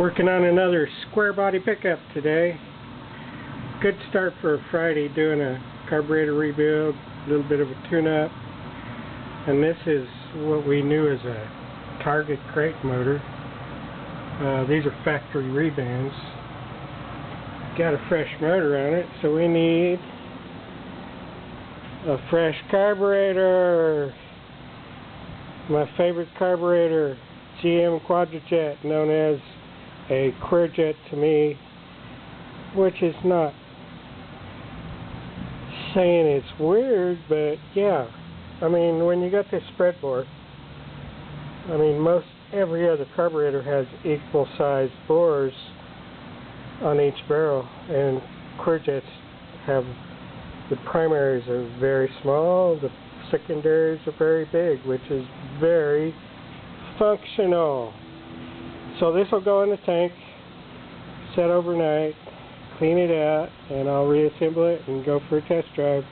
Working on another square body pickup today. Good start for a Friday, doing a carburetor rebuild, a little bit of a tune-up. And this is what we knew as a Target crate motor. These are factory rebands. Got a fresh motor on it, so we need a fresh carburetor. My favorite carburetor, GM Quadrajet, known as a Quadrajet to me, which is not saying it's weird, but yeah. I mean, when you got this spreadboard, I mean, every other carburetor has equal sized bores on each barrel, and Quadrajets have, the primaries are very small, the secondaries are very big, which is very functional. So this will go in the tank, set overnight, clean it out, and I'll reassemble it and go for a test drive.